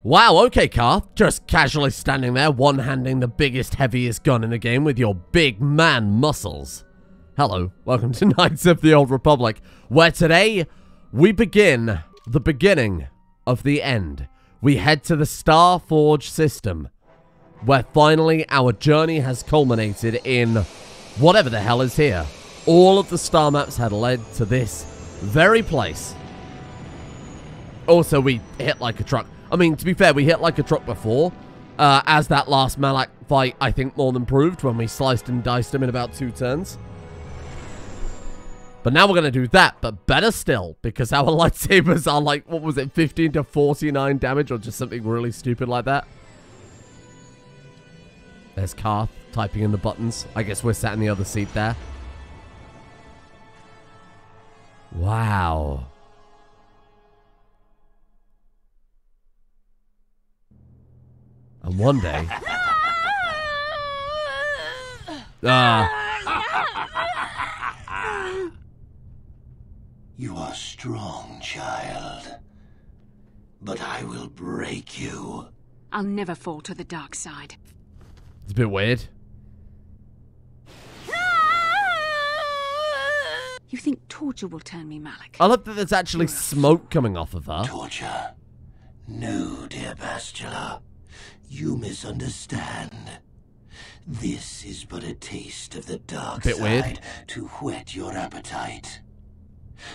Wow, okay, Karth. Just casually standing there, one-handing the biggest, heaviest gun in the game with your big man muscles. Hello, welcome to Knights of the Old Republic, where today we begin the beginning of the end. We head to the Starforge system, where finally our journey has culminated in whatever the hell is here. All of the star maps had led to this very place. Also, we hit like a truck. I mean, to be fair, we hit like a truck before, as that last Malak fight, I think, more than proved when we sliced and diced him in about 2 turns. But now we're going to do that, but better still, because our lightsabers are like, what was it, 15 to 49 damage, or just something really stupid like that. There's Karth typing in the buttons. I guess we're sat in the other seat there. Wow. And one day... You are strong, child. But I will break you. I'll never fall to the dark side. It's a bit weird. You think torture will turn me, Malak? I love that there's actually smoke coming off of her. Torture? No, dear Bastila. You misunderstand. This is but a taste of the dark side weird. to whet your appetite.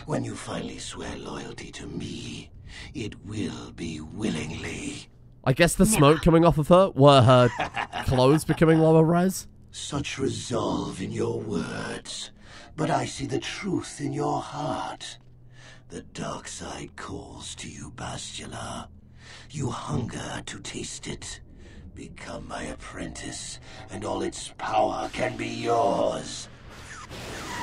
When you finally swear loyalty to me, it will be willingly. I guess the smoke coming off of her were her clothes becoming lower res. Such resolve in your words, but I see the truth in your heart. The dark side calls to you, Bastila. You hunger to taste it. Become my apprentice, and all its power can be yours. Do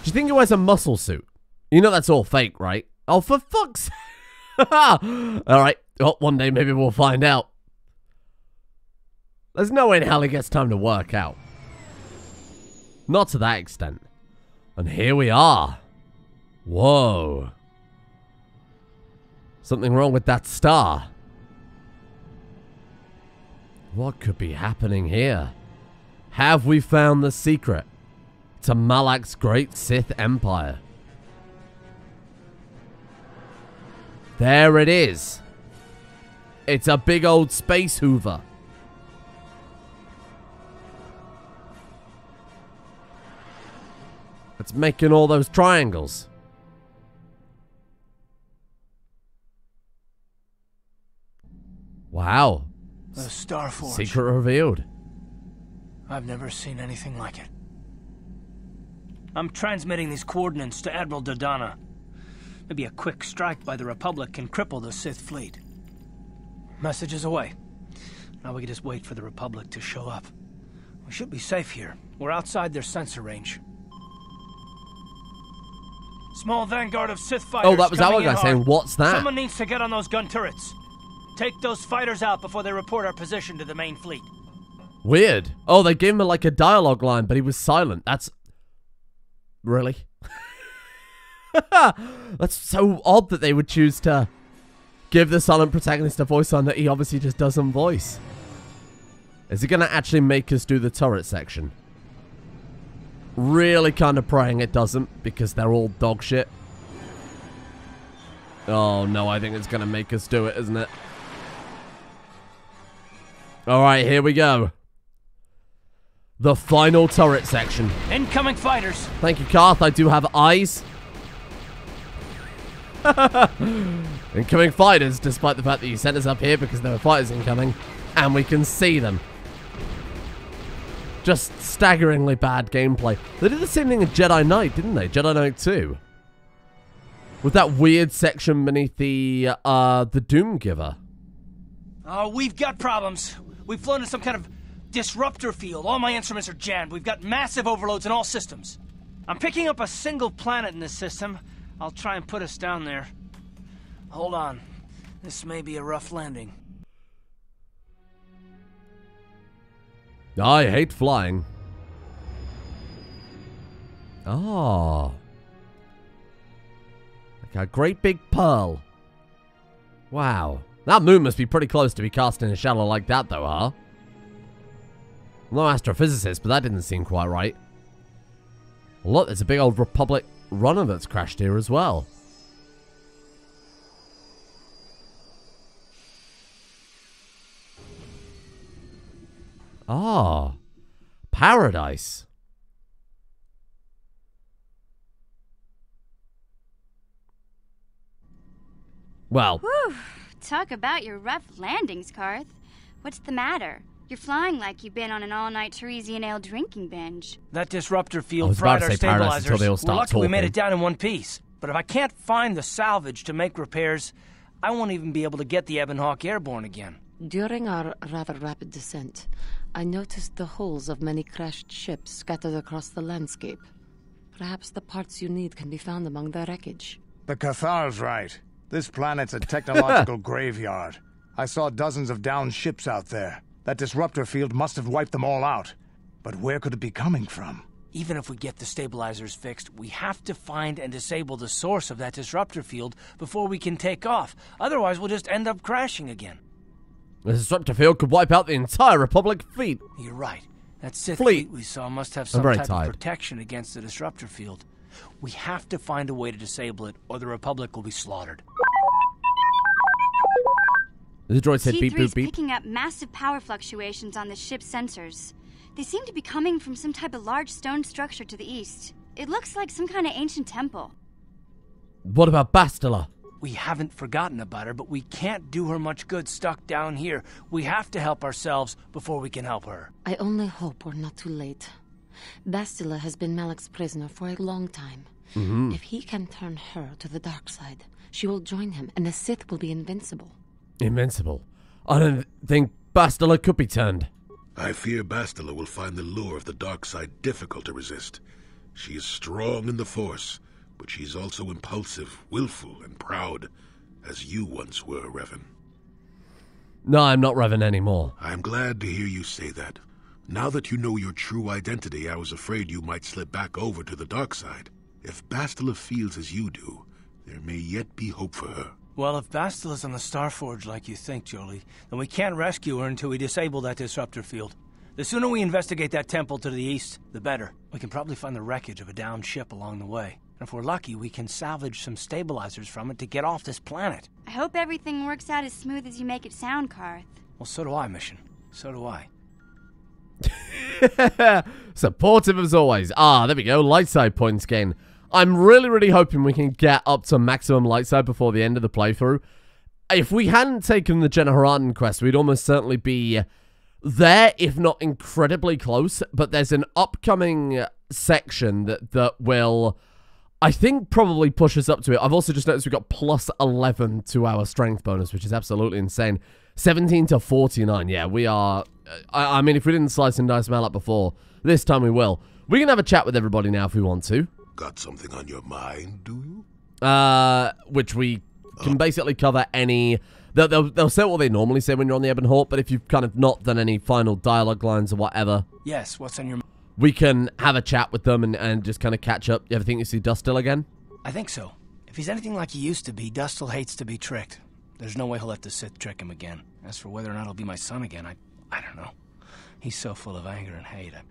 you think he wears a muscle suit? You know that's all fake, right? Oh, for fuck's sake. Alright, well, one day maybe we'll find out. There's no way in hell he gets time to work out. Not to that extent. And here we are. Whoa. Something wrong with that star. What could be happening here? Have we found the secret to Malak's great Sith Empire? There it is. It's a big old space hoover. It's making all those triangles. Wow. The Starforge. Secret revealed. I've never seen anything like it. I'm transmitting these coordinates to Admiral Dodonna. Maybe a quick strike by the Republic can cripple the Sith fleet. Message is away. Now we can just wait for the Republic to show up. We should be safe here. We're outside their sensor range. Small vanguard of Sith fighters. Oh, that was our guy saying, what's that? Someone needs to get on those gun turrets. Take those fighters out before they report our position to the main fleet. Weird. Oh, they gave him like a dialogue line, but he was silent. That's... Really? That's so odd that they would choose to give the silent protagonist a voice on that he obviously just doesn't voice. Is it going to actually make us do the turret section? Really kind of praying it doesn't, because they're all dog shit. Oh no, I think it's going to make us do it, isn't it? Alright, here we go. The final turret section. Incoming fighters. Thank you, Karth. I do have eyes. Incoming fighters, despite the fact that you sent us up here because there were fighters incoming. And we can see them. Just staggeringly bad gameplay. They did the same thing in Jedi Knight, didn't they? Jedi Knight 2. With that weird section beneath the Doom Giver. Oh, we've got problems. We've flown in some kind of disruptor field. All my instruments are jammed. We've got massive overloads in all systems. I'm picking up a single planet in this system. I'll try and put us down there. Hold on. This may be a rough landing. I hate flying. Oh. Like a great big pearl. Wow. That moon must be pretty close to be cast in a shadow like that, though, huh? I'm no astrophysicist, but that didn't seem quite right. Look, there's a big old Republic runner that's crashed here as well. Ah, paradise. Well. Whew. Talk about your rough landings, Karth. What's the matter? You're flying like you've been on an all-night Teresian ale drinking binge. That disruptor field fried our stabilizers. We're lucky we made it down in one piece. But if I can't find the salvage to make repairs, I won't even be able to get the Ebonhawk airborne again. During our rather rapid descent, I noticed the hulls of many crashed ships scattered across the landscape. Perhaps the parts you need can be found among the wreckage. The Cathar's right. This planet's a technological graveyard. I saw dozens of downed ships out there. That disruptor field must have wiped them all out. But where could it be coming from? Even if we get the stabilizers fixed, we have to find and disable the source of that disruptor field before we can take off. Otherwise, we'll just end up crashing again. The disruptor field could wipe out the entire Republic fleet. You're right. That Sith fleet we saw must have some type of protection against the disruptor field. We have to find a way to disable it, or the Republic will be slaughtered. The droid said beep, boop, beep. Picking up massive power fluctuations on the ship's sensors. They seem to be coming from some type of large stone structure to the east. It looks like some kind of ancient temple. What about Bastila? We haven't forgotten about her, but we can't do her much good stuck down here. We have to help ourselves before we can help her. I only hope we're not too late. Bastila has been Malak's prisoner for a long time. If he can turn her to the dark side, she will join him, and the Sith will be invincible. Invincible? I don't think Bastila could be turned. I fear Bastila will find the lure of the dark side difficult to resist. She is strong in the Force, but she's also impulsive, willful, and proud, as you once were, Revan. No, I'm not Revan anymore. I'm glad to hear you say that. Now that you know your true identity, I was afraid you might slip back over to the dark side. If Bastila feels as you do, there may yet be hope for her. Well, if Bastila's on the Starforge like you think, Jolie, then we can't rescue her until we disable that disruptor field. The sooner we investigate that temple to the east, the better. We can probably find the wreckage of a downed ship along the way. And if we're lucky, we can salvage some stabilizers from it to get off this planet. I hope everything works out as smooth as you make it sound, Karth. Well, so do I, Mission. So do I. Supportive as always. Ah, there we go. Light side points gain. I'm really hoping we can get up to maximum light side before the end of the playthrough. If we hadn't taken the Jenna Haradan quest, we'd almost certainly be there, if not incredibly close. But there's an upcoming section that will, I think, probably push us up to it. I've also just noticed we've got plus 11 to our strength bonus, which is absolutely insane. 17 to 49. Yeah, we are... I mean, if we didn't slice and dice Malak before, this time we will. We can have a chat with everybody now if we want to. Got something on your mind, do you? Which we can basically cover any... They'll say what they normally say when you're on the Ebonhawk, but if you've kind of not done any final dialogue lines or whatever... Yes, what's on your mind? We can have a chat with them and just kind of catch up. You ever think you see Dustil again? I think so. If he's anything like he used to be, Dustil hates to be tricked. There's no way he'll let the Sith trick him again. As for whether or not he'll be my son again, I don't know. He's so full of anger and hate. I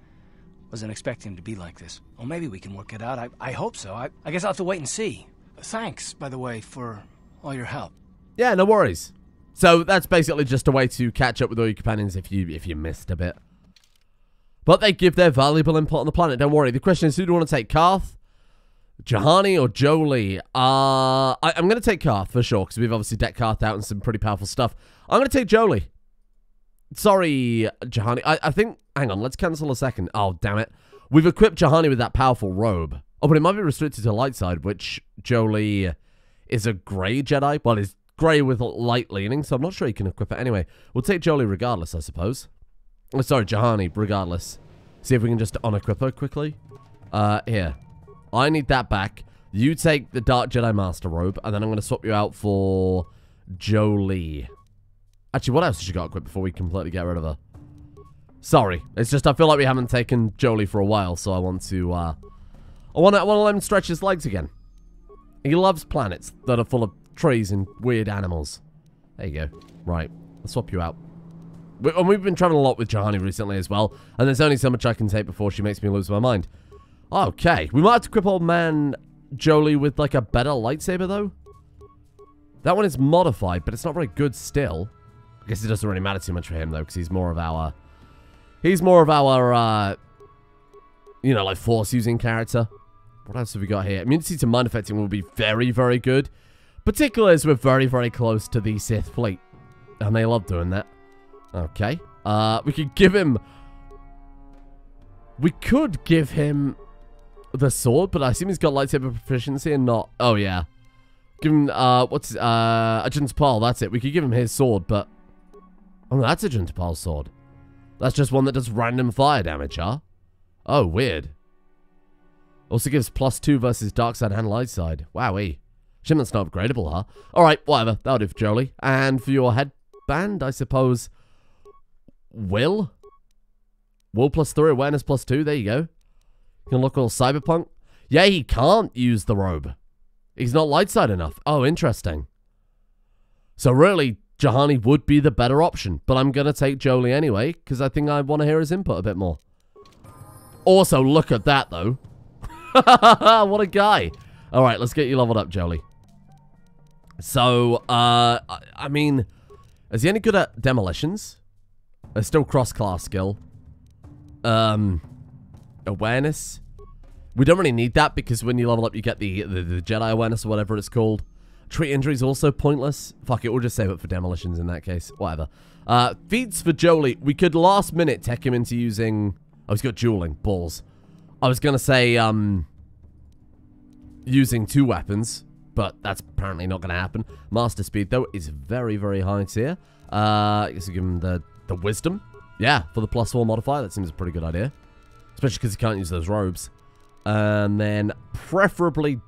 wasn't expecting him to be like this. Well, maybe we can work it out. I hope so. I guess I'll have to wait and see. Thanks, by the way, for all your help. Yeah, no worries. So that's basically just a way to catch up with all your companions if you missed a bit. But they give their valuable input on the planet. Don't worry. The question is, who do you want to take, Karth, Juhani, or Jolie? I'm going to take Karth for sure, because we've obviously decked Karth out in some pretty powerful stuff. I'm going to take Jolie. Sorry, Juhani. I think... Hang on, let's cancel a second. Oh, damn it. We've equipped Juhani with that powerful robe. Oh, but it might be restricted to light side, which Jolie is a grey Jedi. Well, it's grey with light leaning, so I'm not sure you can equip it anyway. We'll take Jolie regardless, I suppose. Oh, sorry, Juhani, regardless. See if we can just unequip her quickly. Here. I need that back. You take the Dark Jedi Master robe, and then I'm going to swap you out for Jolie. Actually, what else has she got equipped before we completely get rid of her? Sorry. It's just I feel like we haven't taken Jolie for a while, so I want to... I want to let him stretch his legs again. He loves planets that are full of trees and weird animals. There you go. Right. I'll swap you out. And we've been traveling a lot with Juhani recently as well. And there's only so much I can take before she makes me lose my mind. Okay. We might have to equip old man Jolie with, like, a better lightsaber, though. That one is modified, but it's not very good still. I guess it doesn't really matter too much for him, though, because he's more of our... you know, like, force-using character. What else have we got here? Immunity to mind affecting will be very, very good. Particularly as we're very, very close to the Sith fleet. And they love doing that. Okay. We could give him... We could give him the sword, but I assume he's got lightsaber proficiency and not... Oh, yeah. Give him, what's... Agent Paul, that's it. We could give him his sword, but... Oh, no, that's Agent Paul's sword. That's just one that does random fire damage, huh? Oh, weird. Also gives +2 versus dark side and light side. Wowee. Shim, that's not upgradable, huh? Alright, whatever. That'll do for Jolie. And for your headband, I suppose... Will? Will +3, awareness +2. There you go. You can look all cyberpunk. Yeah, he can't use the robe. He's not light side enough. Oh, interesting. So really, Juhani would be the better option. But I'm going to take Jolie anyway, because I think I want to hear his input a bit more. Also, look at that, though. What a guy. Alright, let's get you leveled up, Jolie. So, I mean, is he any good at demolitions? There's still cross-class skill. Awareness. We don't really need that because when you level up, you get the Jedi awareness or whatever it's called. Treat injuries also pointless. Fuck it, we'll just save it for demolitions in that case. Whatever. Feats for Jolie. We could last minute tech him into using... Oh, he's got dueling. Balls. I was going to say, using 2 weapons, but that's apparently not going to happen. Master speed, though, is very, very high tier. I guess we give him the wisdom. Yeah, for the +4 modifier. That seems a pretty good idea. Especially because he can't use those robes. And then, preferably,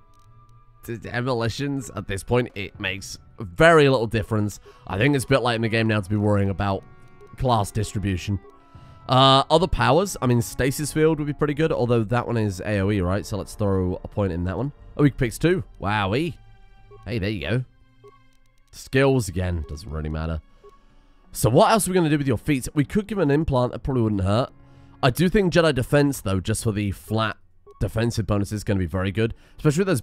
demolitions. At this point, it makes very little difference. I think it's a bit late in the game now to be worrying about class distribution. Other powers, I mean, Stasis Field would be pretty good, although that one is AoE, right? So let's throw a point in that one. Oh, he picks 2. Wowee. Hey, there you go. Skills, again, doesn't really matter. So what else are we going to do with your feet? We could give him an implant, that probably wouldn't hurt. I do think Jedi Defense, though, just for the flat defensive bonus is going to be very good. Especially with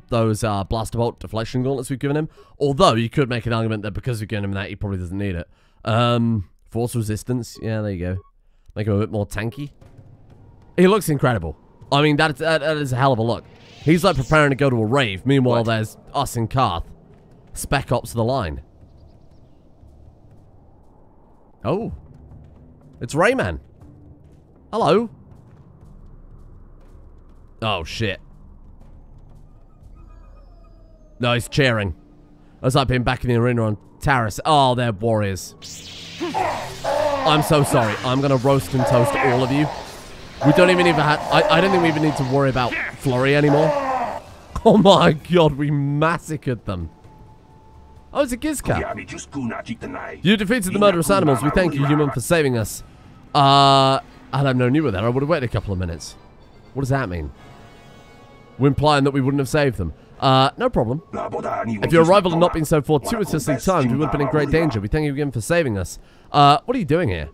those Blaster Bolt deflection gauntlets we've given him. Although, you could make an argument that because we've given him that, he probably doesn't need it. Force Resistance, yeah, there you go. Make him a bit more tanky. He looks incredible. I mean, that is a hell of a look. He's like preparing to go to a rave. Meanwhile, there's us and Karth. Spec Ops the line. Oh. It's Rayman. Hello. Oh, shit. No, he's cheering. It's like being back in the arena on Taris. Oh, they're warriors. I'm so sorry. I'm going to roast and toast all of you. We don't even have... I don't think we even need to worry about Flurry anymore. Oh my god, we massacred them. Oh, it's a Gizka. You defeated the murderous animals. We thank you, human, for saving us. Had I known you were there, I would have waited a couple of minutes. What does that mean? We're implying that we wouldn't have saved them. No problem. If your arrival had not been so fortuitously timed, we would have been in great danger. We thank you again for saving us. What are you doing here?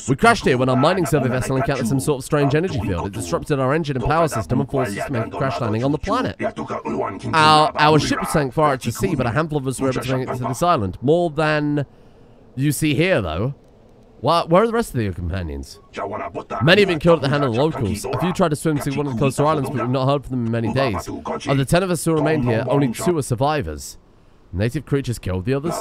We crashed here when our mining survey vessel encountered some sort of strange energy field. It disrupted our engine and power system and forced us to make a crash landing on the planet. Our ship sank far out to sea, but a handful of us were able to make it to this island. More than you see here, though. Where are the rest of your companions? Many have been killed at the hand of the locals. A few tried to swim to one of the coastal islands, but we've not heard from them in many days. Of the 10 of us who remained here, only 2 are survivors. Native creatures killed the others?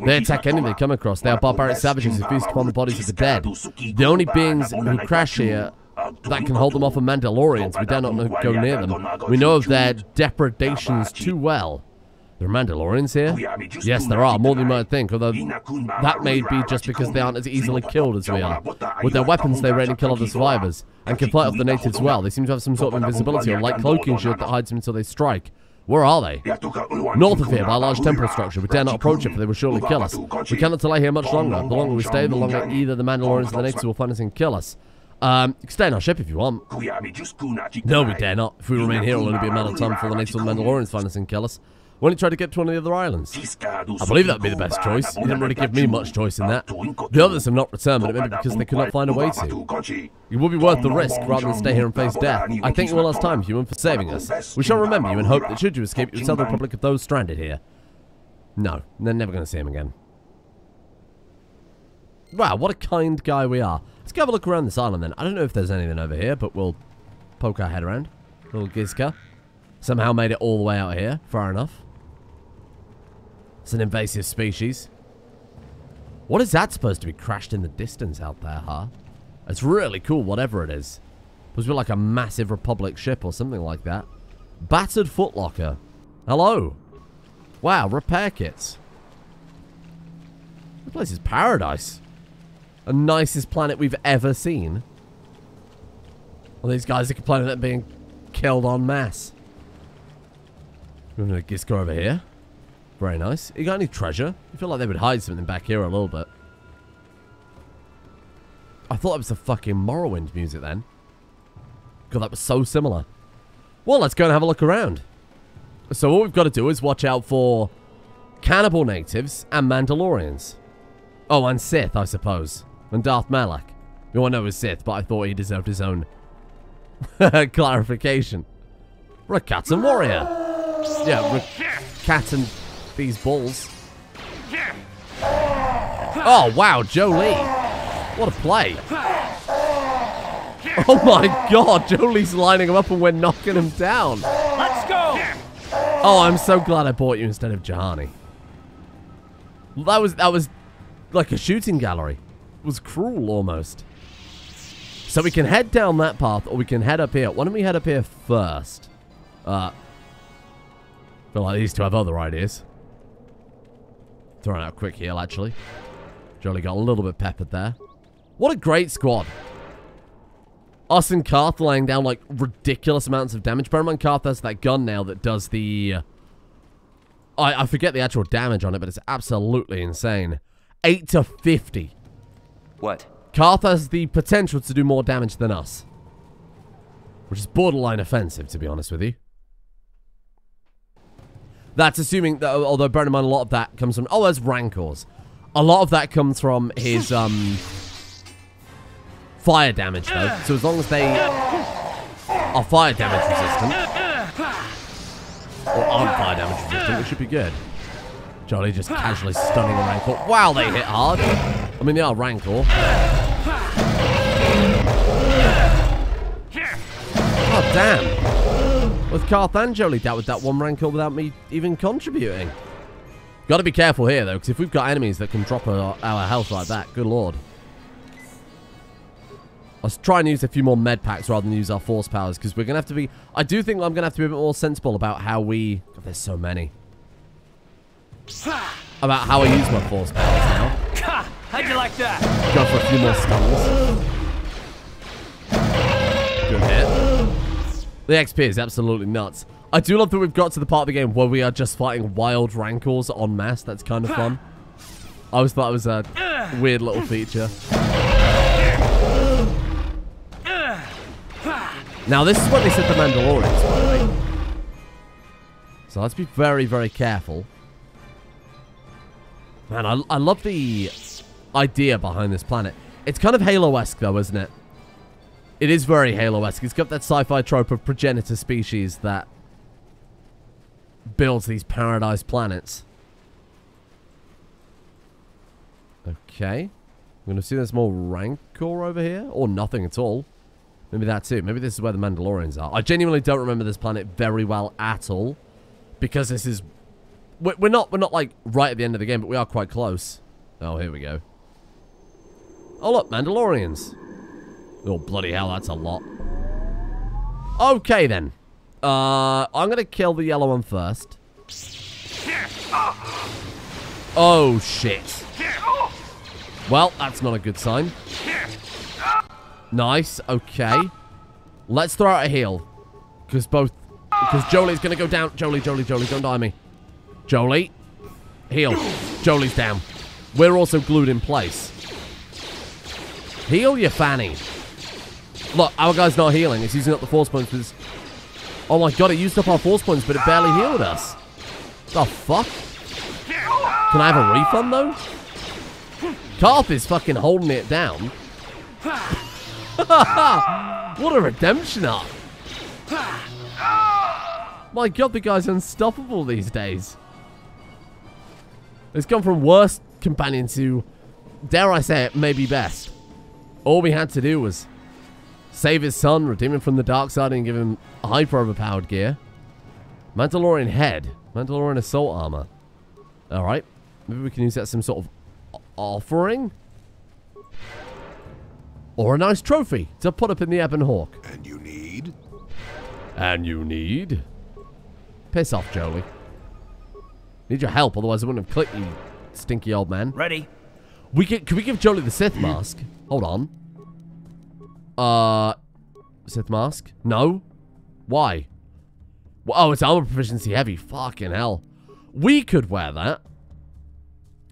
They attack anything they come across. They are barbaric savages who feast upon the bodies of the dead. The only beings who crash here that can hold them off are Mandalorians. We dare not go near them. We know of their depredations too well. There are Mandalorians here? Yes, there are, more than you might think, although that may be just because they aren't as easily killed as we are. With their weapons, they raid and kill other survivors, and can fight off the natives well. They seem to have some sort of invisibility or light cloaking shield that hides them until they strike. Where are they? North of here, by a large temple structure. We dare not approach it, for they will surely kill us. We cannot delay here much longer. The longer we stay, the longer either the Mandalorians or the natives will find us and kill us. You can stay in our ship if you want. No, we dare not. If we remain here, it'll only be a matter of time before the natives of the Mandalorians find us and kill us. Why don't you try to get to one of the other islands? I believe that would be the best choice. You didn't really give me much choice in that. The others have not returned, but it may be because they could not find a way to. It would be worth the risk rather than stay here and face death. I thank you one last time, human, for saving us. We shall remember you and hope that should you escape, you would tell the Republic of those stranded here. No, they're never going to see him again. Wow, what a kind guy we are. Let's go have a look around this island then. I don't know if there's anything over here, but we'll poke our head around. Little Gizka. Somehow made it all the way out here. Fair enough. It's an invasive species. What is that supposed to be crashed in the distance out there, huh? It's really cool, whatever it is. Supposed to be like a massive Republic ship or something like that. Battered footlocker. Hello. Wow, repair kits. This place is paradise. The nicest planet we've ever seen. Well, these guys are complaining that they're being killed en masse. We're going to Gizka over here. Very nice. You got any treasure? I feel like they would hide something back here a little bit. I thought it was the fucking Morrowind music then. God, that was so similar. Well, let's go and have a look around. So what we've got to do is watch out for cannibal natives and Mandalorians. Oh, and Sith, I suppose. And Darth Malak. We all know he's Sith, but I thought he deserved his own clarification. We're a cat and warrior. Yeah, we're cat and these balls. Oh, wow, Jolie. What a play. Oh my god, Jolie's lining him up and we're knocking him down. Let's go. Oh, I'm so glad I bought you instead of Jahani. That was like a shooting gallery. It was cruel almost. So we can head down that path or we can head up here. Why don't we head up here first? I feel like these two have other ideas. Throwing out a quick heal, actually. Jolie got a little bit peppered there. What a great squad. Us and Karth laying down, like, ridiculous amounts of damage. Bear in mind, Karth has that gun now that does the... I forget the actual damage on it, but it's absolutely insane. 8 to 50. What? Karth has the potential to do more damage than us. Which is borderline offensive, to be honest with you. That's assuming that, although bear in mind a lot of that comes from... Oh, there's Rancors. A lot of that comes from his, fire damage, though. So as long as they are fire damage resistant, or aren't fire damage resistant, it should be good. Jolie just casually stunning a Rancor. Wow, they hit hard. I mean, they are Rancor. Oh, damn. With Karth and Jolie dealt with that one Rancor without me even contributing. Got to be careful here, though, because if we've got enemies that can drop our health like that, good lord. Let's try and use a few more med packs rather than use our force powers, because we're going to have to be... I do think I'm going to have to be a bit more sensible about how we... God, there's so many. About how I use my force powers now. How'd you like that? Go for a few more stuns. Good hit. The XP is absolutely nuts. I do love that we've got to the part of the game where we are just fighting wild Rancors en masse. That's kind of fun. I always thought it was a weird little feature. Now, this is what they said the Mandalorians, by the way. So let's be very, very careful. Man, I love the idea behind this planet. It's kind of Halo-esque, though, isn't it? It is very Halo-esque. It's got that sci-fi trope of progenitor species that builds these paradise planets. Okay. I'm going to see there's more Rancor over here. Or nothing at all. Maybe that's it. Maybe this is where the Mandalorians are. I genuinely don't remember this planet very well at all. Because this is... We're not like right at the end of the game, but we are quite close. Oh, here we go. Oh, look, Mandalorians. Oh, bloody hell, that's a lot. Okay, then. I'm going to kill the yellow one first. Oh, shit. Well, that's not a good sign. Nice, okay. Let's throw out a heal. Because Jolie's going to go down. Jolie, don't die me. Jolie. Heal. Jolie's down. We're also glued in place. Heal, you fanny. Look, our guy's not healing. It's using up the force points. But oh my god, it used up our force points, but it barely healed us. The fuck? Can I have a refund, though? Carp is fucking holding it down. What a redemption arc. My god, the guy's unstoppable these days. It's gone from worst companion to, dare I say it, maybe best. All we had to do was save his son, redeem him from the dark side, and give him hyper overpowered gear. Mandalorian head. Mandalorian assault armor. Alright. Maybe we can use that as some sort of offering? Or a nice trophy to put up in the Ebon Hawk. And you need? And you need? Piss off, Jolie. Need your help, otherwise I wouldn't have clicked, you stinky old man. Ready. Can we give Jolie the Sith mask? Hold on. Sith mask? No? Why? Oh, it's armor proficiency heavy. Fucking hell. We could wear that.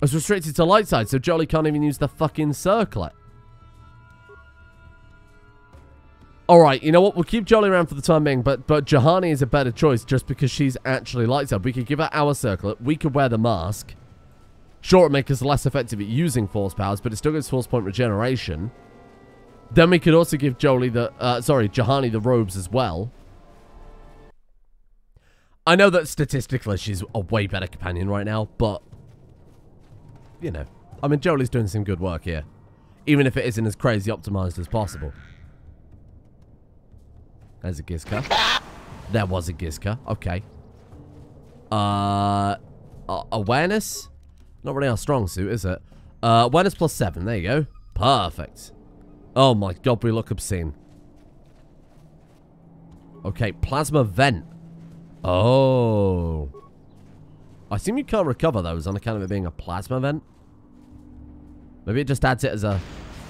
It's restricted to light side, so Jolie can't even use the fucking circlet. Alright, you know what? We'll keep Jolie around for the time being, but Juhani is a better choice just because she's actually light side. We could give her our circlet. We could wear the mask. Sure, it'd make us less effective at using force powers, but it still gives force point regeneration. Then we could also give Jolie the, Juhani the robes as well. I know that statistically she's a way better companion right now, but, you know, I mean, Jolie's doing some good work here. Even if it isn't as crazy optimized as possible. There's a Gizka. There was a Gizka. Okay. Awareness? Not really our strong suit, is it? Awareness plus 7. There you go. Perfect. Oh my god, we look obscene. Okay, plasma vent. Oh. I assume you can't recover those on account of it being a plasma vent. Maybe it just adds it as a...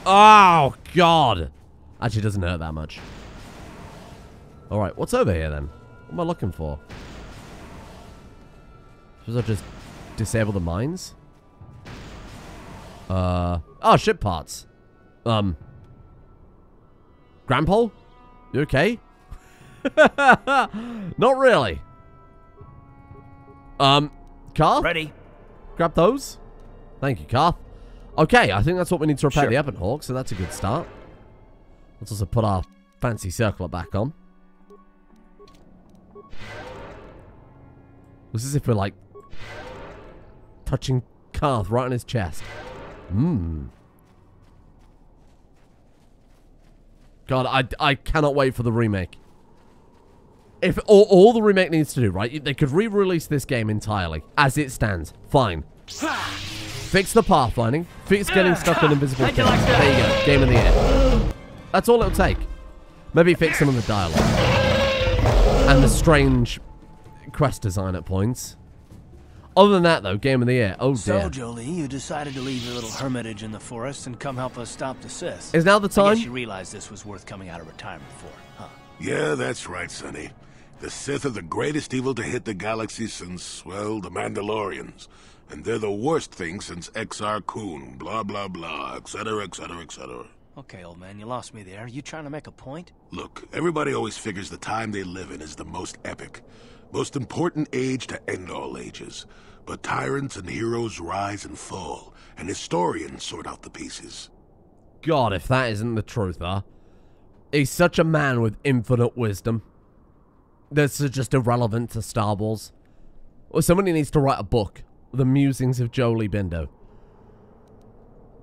Oh, god. Actually, it doesn't hurt that much. Alright, what's over here then? What am I looking for? Suppose I just disable the mines? Oh, ship parts. Grandpa? You okay? Not really. Carth? Ready. Grab those. Thank you, Carth. Okay, I think that's what we need to repair the Ebon Hawk, so that's a good start. Let's also put our fancy circlet back on. This is as if we're like touching Carth right on his chest. God, I cannot wait for the remake. If all the remake needs to do, right? They could re-release this game entirely as it stands. Fine. Fix the pathfinding. Fix getting stuck on invisible things. There you go. Game of the year. That's all it'll take. Maybe fix some of the dialogue and the strange quest design at points. Other than that, though, game of the year. Oh, dear. So, Jolie, you decided to leave your little hermitage in the forest and come help us stop the Sith. Is now the time? I guess you realized this was worth coming out of retirement for, huh? Yeah, that's right, Sonny. The Sith are the greatest evil to hit the galaxy since, well, the Mandalorians. And they're the worst thing since Exar Kun, blah, blah, blah, etc., etc., etc. Okay, old man, you lost me there. You trying to make a point? Look, everybody always figures the time they live in is the most epic, most important age to end all ages. But tyrants and heroes rise and fall, and historians sort out the pieces. God, if that isn't the truth, huh? He's such a man with infinite wisdom. That's just irrelevant to Star Wars. Well, somebody needs to write a book. The Musings of Jolie Bindo.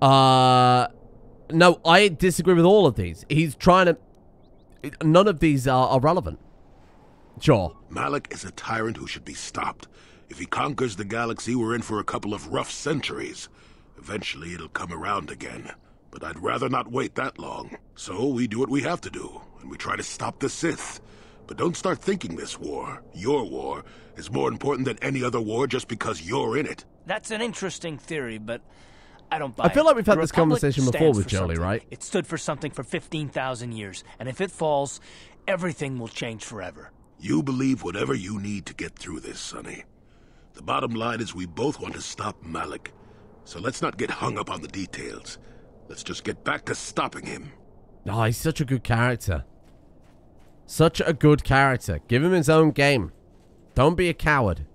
No, I disagree with all of these. He's trying to... None of these are relevant. Sure. Malak is a tyrant who should be stopped. If he conquers the galaxy, we're in for a couple of rough centuries. Eventually, it'll come around again. But I'd rather not wait that long. So we do what we have to do, and we try to stop the Sith. But don't start thinking this war, your war, is more important than any other war just because you're in it. That's an interesting theory, but I don't buy it. I feel like we've had this Republic conversation before stands with for Jolie, something. right? It stood for something for 15,000 years, and if it falls, everything will change forever. You believe whatever you need to get through this, Sonny. The bottom line is we both want to stop Malak. So let's not get hung up on the details. Let's just get back to stopping him. Oh, he's such a good character. Such a good character. Give him his own game. Don't be a coward.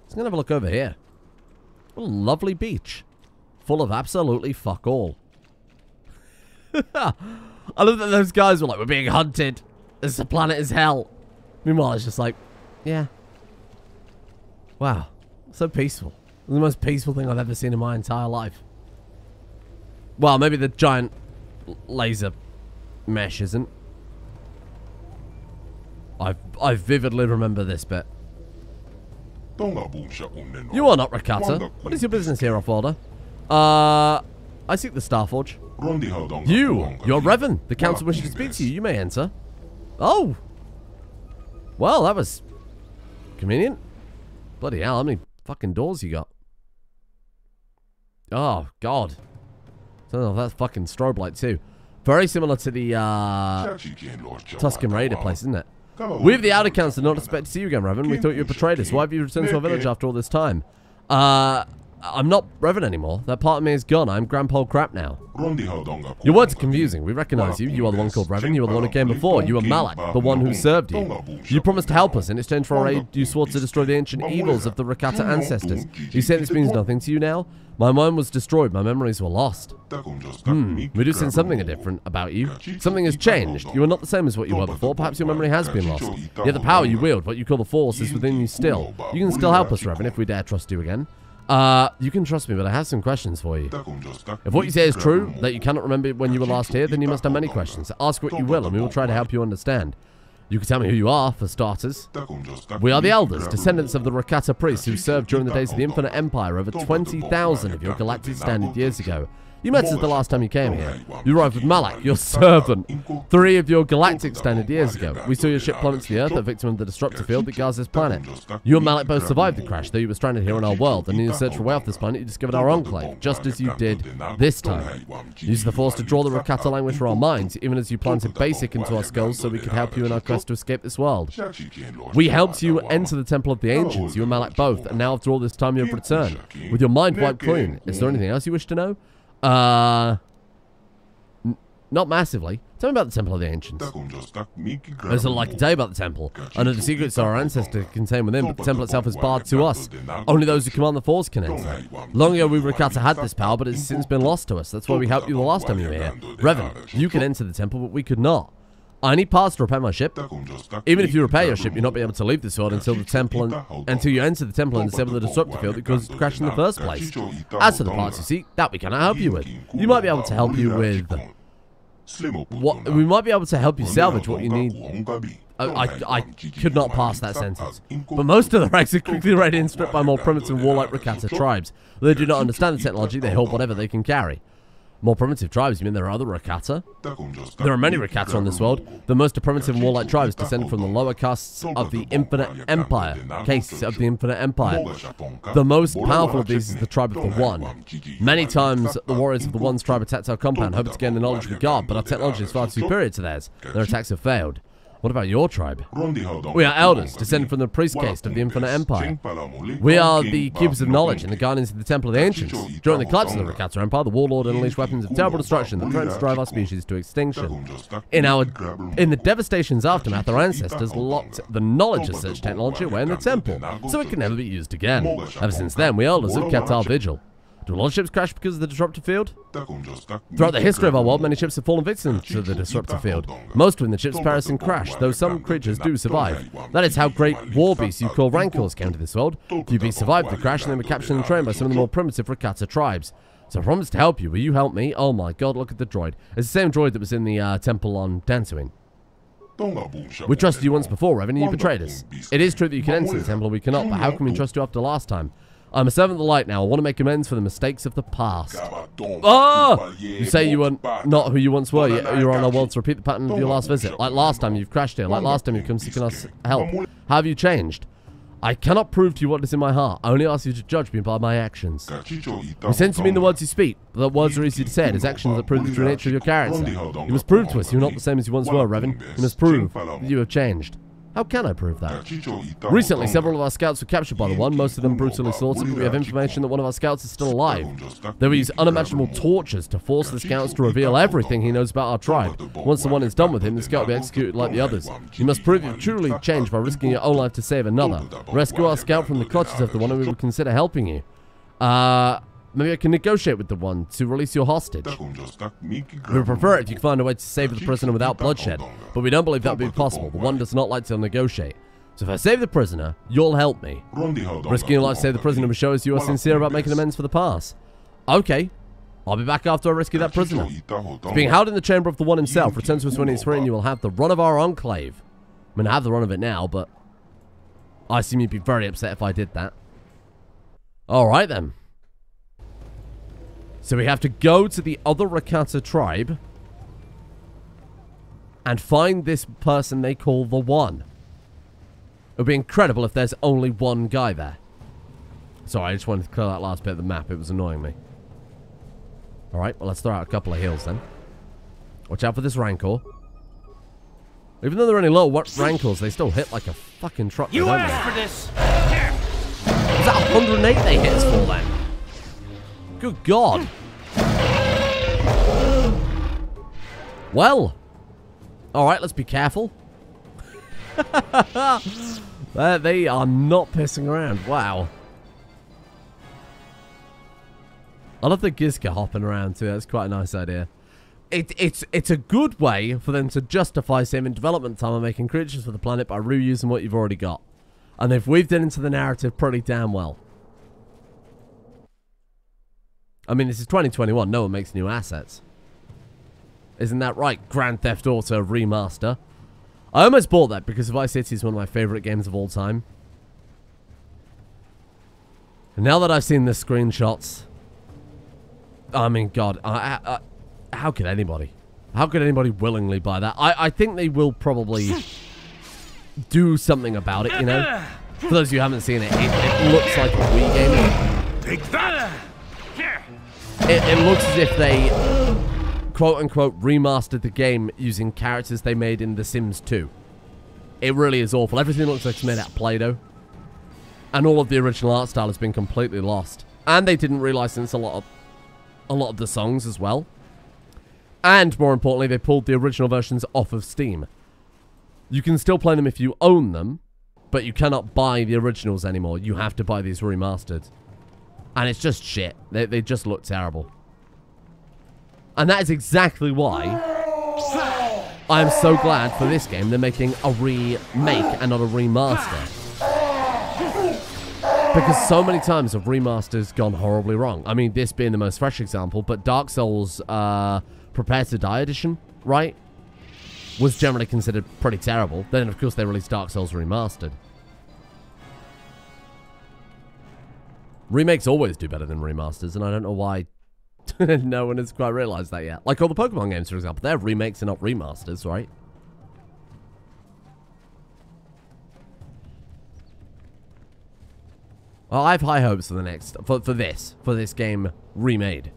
Let's go have a look over here. What a lovely beach. Full of absolutely fuck all. I love that those guys were like, we're being hunted. This planet is hell. Meanwhile, it's just like, yeah. Wow. So peaceful. The most peaceful thing I've ever seen in my entire life. Well, maybe the giant laser mesh isn't. I vividly remember this bit. You are not Rakata. What is your business here, off-order? I seek the Starforge. You're Revan. The council wishes to speak to you. You may enter. Oh. Well, that was convenient. Bloody hell, how many fucking doors you got? Oh, God. I don't know if that's fucking strobe light, too. Very similar to the, Tusken Raider place, isn't it? We of the Outer Council did not expect to see you again, Revan. We thought you had betrayed us. Why have you returned to our village after all this time? I'm not Revan anymore. That part of me is gone. I'm Grandpa Crap now. Your words are confusing. We recognize you. You are the one called Revan. You are the one who came before. You are Malak, the one who served you. You promised to help us. In exchange for our aid, you swore to destroy the ancient evils of the Rakata ancestors. You say this means nothing to you now? My mind was destroyed. My memories were lost. We do sense something different about you. Something has changed. You are not the same as what you were before. Perhaps your memory has been lost. Yet the power you wield, what you call the Force, is within you still. You can still help us, Revan, if we dare trust you again. You can trust me, but I have some questions for you. If what you say is true, that you cannot remember when you were last here, then you must have many questions. Ask what you will, and we will try to help you understand. You can tell me who you are, for starters. We are the Elders, descendants of the Rakata priests who served during the days of the Infinite Empire over 20,000 of your galactic standard years ago. You met us the last time you came here. You arrived with Malak, your servant, 3 of your galactic standard years ago. We saw your ship plummet to the Earth, a victim of the disruptor field that guards this planet. You and Malak both survived the crash, though you were stranded here on our world, and in your search for a way off this planet, you discovered our enclave, just as you did this time. You used the Force to draw the Rakata language for our minds, even as you planted Basic into our skulls so we could help you in our quest to escape this world. We helped you enter the Temple of the Ancients, you and Malak both, and now after all this time you have returned, with your mind wiped clean. Is there anything else you wish to know? Not massively. Tell me about the Temple of the Ancients. There's a lot I can tell you about the temple. I know the secrets our ancestors contain within, but the temple itself is barred to us. Only those who command the Force can enter. Long ago, we Rakata had this power, but it's since been lost to us. That's why we helped you the last time you were here. Revan, you can enter the temple, but we could not. I need parts to repair my ship. Even if you repair your ship, you'll not be able to leave this world until you enter the temple and disable the disruptor field that caused it to crash in the first place. As for the parts you seek, that we cannot help you with. You might be able to help you with... we might be able to help you salvage what you need. I could not pass that sentence. But most of the ranks are quickly raided and stripped by more primitive warlike Rakata tribes. They do not understand the technology, they hold whatever they can carry. More primitive tribes? You mean there are other Rakata? There are many Rakata on this world. The most primitive and warlike tribes descend from the lower castes of the Infinite Empire. The most powerful of these is the tribe of the One. Many times, the warriors of the One's tribe attacked our compound, hoping to gain the knowledge we guard, but our technology is far superior to theirs. Their attacks have failed. What about your tribe? We are elders, descended from the priest caste of the Infinite Empire. We are the keepers of knowledge and the guardians of the Temple of the Ancients. During the collapse of the Rakata Empire, the warlord unleashed weapons of terrible destruction that threatened to drive our species to extinction. In the devastation's aftermath, our ancestors locked the knowledge of such technology away in the temple, so it could never be used again. Ever since then, we elders have kept our vigil. Do a lot of ships crash because of the disruptor field? Throughout the history of our world, many ships have fallen victim to the disruptor field. Most when the ships perish and crash, though some creatures do survive. That is how great war beasts you call rancors came to this world. Few beasts survived the crash and they were captured and trained by some of the more primitive Rakata tribes. So I promised to help you. Will you help me? Oh my god, look at the droid. It's the same droid that was in the temple on Dantooine. We trusted you once before, Revan, and you betrayed us. It is true that you can enter the temple and we cannot, but how can we trust you after last time? I'm a servant of the light now. I want to make amends for the mistakes of the past. Ah! You say you are not who you once were, yet you're on our world to repeat the pattern of your last visit. Like last time you've crashed here, like last time you've come seeking us help. How have you changed? I cannot prove to you what is in my heart. I only ask you to judge me by my actions. You sense to mean the words you speak, but the words are easy to say. It is actions that prove the true nature of your character. You must prove to us you are not the same as you once were, Revan. You must prove that you have changed. How can I prove that? Recently, several of our scouts were captured by the One, most of them brutally slaughtered, but we have information that one of our scouts is still alive. They will use unimaginable tortures to force the scouts to reveal everything he knows about our tribe. Once the One is done with him, the scout will be executed like the others. You must prove you've truly changed by risking your own life to save another. Rescue our scout from the clutches of the One and we will consider helping you. Maybe I can negotiate with the One to release your hostage. We would prefer it if you could find a way to save the prisoner without bloodshed, but we don't believe that would be possible. The One does not like to negotiate. So if I save the prisoner, you'll help me. Risking your life to save the prisoner will show us you are sincere about making amends for the past. Okay. I'll be back after I rescue that prisoner. He's being held in the chamber of the One himself. Return to us when he's free and you will have the run of our enclave. I mean, I have the run of it now, but I assume you'd be very upset if I did that. Alright then. So we have to go to the other Rakata tribe and find this person they call the One. It would be incredible if there's only one guy there. Sorry, I just wanted to clear that last bit of the map. It was annoying me. Alright, well, let's throw out a couple of heals then. Watch out for this Rancor. Even though they're only low Rancors, they still hit like a fucking truck. You asked for this! Is that 108 they hit us for then? Good God. Well. Alright, let's be careful. They are not pissing around. Wow. I love the Gizka hopping around too. That's quite a nice idea. It's a good way for them to justify saving development time and making creatures for the planet by reusing what you've already got. And they've weaved it into the narrative pretty damn well. I mean, this is 2021. No one makes new assets. Isn't that right? Grand Theft Auto Remaster. I almost bought that because Vice City is one of my favorite games of all time. And now that I've seen the screenshots, I mean, God, how could anybody? How could anybody willingly buy that? I think they will probably do something about it, you know? For those of you who haven't seen it, it looks like a Wii game. Take that! It looks as if they, quote-unquote, remastered the game using characters they made in The Sims 2. It really is awful. Everything looks like it's made out of Play-Doh. And all of the original art style has been completely lost. And they didn't relicense a lot of the songs as well. And, more importantly, they pulled the original versions off of Steam. You can still play them if you own them, but you cannot buy the originals anymore. You have to buy these remastered. And it's just shit. They just look terrible. And that is exactly why I am so glad for this game they're making a remake and not a remaster. Because so many times have remasters gone horribly wrong. I mean, this being the most fresh example, but Dark Souls Prepare to Die edition, right, was generally considered pretty terrible. Then, of course, they released Dark Souls Remastered. Remakes always do better than remasters, and I don't know why no one has quite realized that yet. Like all the Pokemon games, for example, they're remakes and not remasters, right? Well, I have high hopes for the next, for this game remade.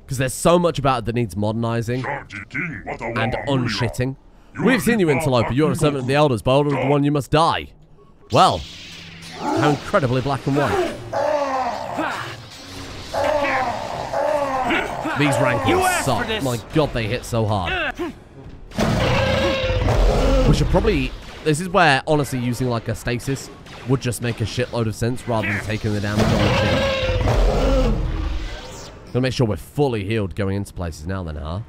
Because there's so much about it that needs modernizing and unshitting. We've seen you, Interloper. You're a servant of the Elders. By order of the One, you must die. Well, how incredibly black and white. These Rancors suck. My God, they hit so hard. We should probably... This is where, honestly, using like a stasis would just make a shitload of sense rather than taking the damage on the chin. Gonna make sure we're fully healed going into places now then, huh?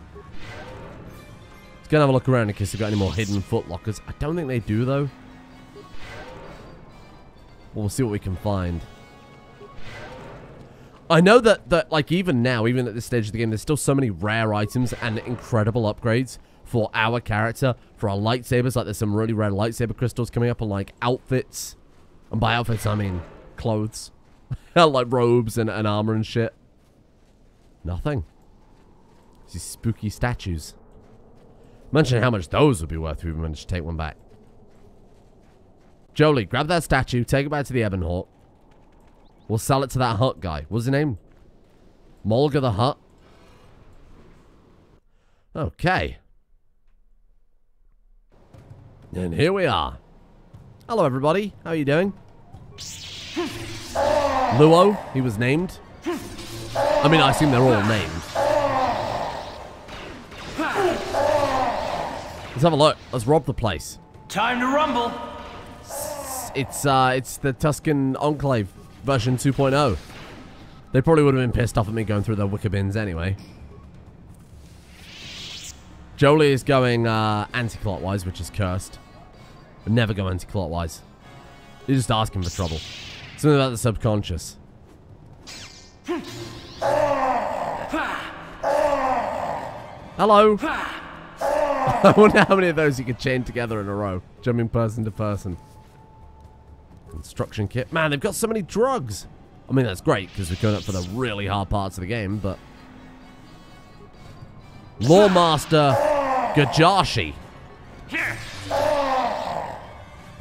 Let's go and have a look around in case they've got any more hidden footlockers. I don't think they do, though. Well, we'll see what we can find. I know that like, even now, even at this stage of the game, there's still so many rare items and incredible upgrades for our character, for our lightsabers. Like, there's some really rare lightsaber crystals coming up, and like outfits. And by outfits, I mean clothes. Like robes and armor and shit. Nothing. These spooky statues. Imagine how much those would be worth if we managed to take one back. Jolie, grab that statue, take it back to the Ebon Hawk. We'll sell it to that Hutt guy. What's his name? Mulga the Hutt. And here we are. Hello, everybody. How are you doing? Luo, he was named. I mean, I assume they're all named. Let's have a look. Let's rob the place. Time to rumble. It's the Tuscan Enclave version 2.0. They probably would have been pissed off at me going through their wicker bins anyway. Jolie is going anti-clockwise, which is cursed. But never go anti-clockwise. You're just asking for trouble. Something about the subconscious. Hello. I wonder how many of those you could chain together in a row. Jumping person to person. Construction kit. Man, they've got so many drugs. I mean, that's great because we're going up for the really hard parts of the game, but... Lawmaster Gajashi.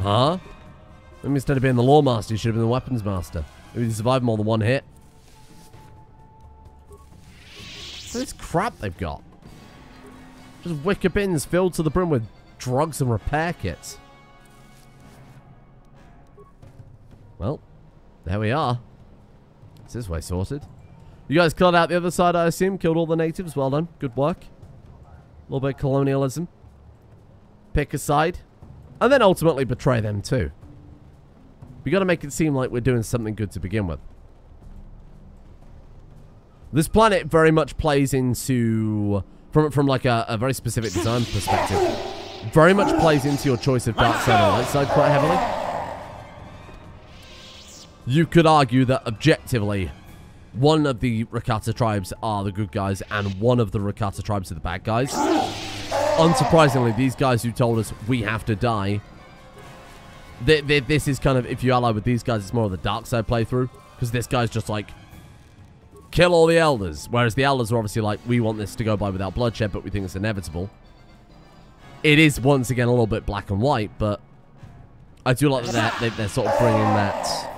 Huh? Maybe instead of being the Lawmaster, you should have been the Weapons Master. Maybe you survived more than one hit. What is crap they've got? Just wicker bins filled to the brim with drugs and repair kits. Well, there we are. It's this way sorted. You guys cleared out the other side, I assume. Killed all the natives. Well done. Good work. A little bit of colonialism. Pick a side. And then ultimately betray them too. We got to make it seem like we're doing something good to begin with. This planet very much plays into... From like a very specific design perspective. Very much plays into your choice of dark side and light side quite heavily. You could argue that objectively, one of the Rakata tribes are the good guys and one of the Rakata tribes are the bad guys. Unsurprisingly, these guys who told us we have to die, this is kind of, if you ally with these guys, it's more of the dark side playthrough. Because this guy's just like, kill all the elders. Whereas the elders are obviously like, we want this to go by without bloodshed, but we think it's inevitable. It is, once again, a little bit black and white, but I do like that they're sort of bringing that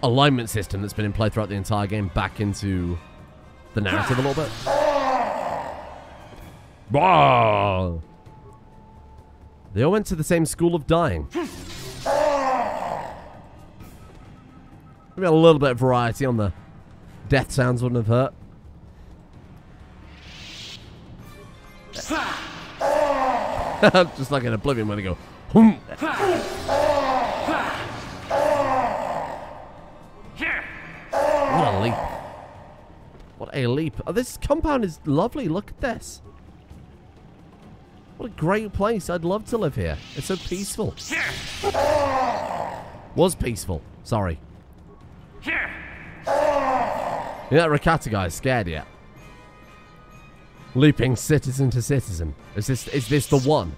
alignment system that's been in play throughout the entire game back into the narrative a little bit. Whoa. They all went to the same school of dying. Maybe a little bit of variety on the death sounds wouldn't have hurt. Just like in Oblivion when they go, "Hum." What a leap. What a leap. Oh, this compound is lovely. Look at this. What a great place. I'd love to live here. It's so peaceful. Was peaceful. Sorry. You know that Rakata guy is scared yet? Leaping citizen to citizen. Is this the one?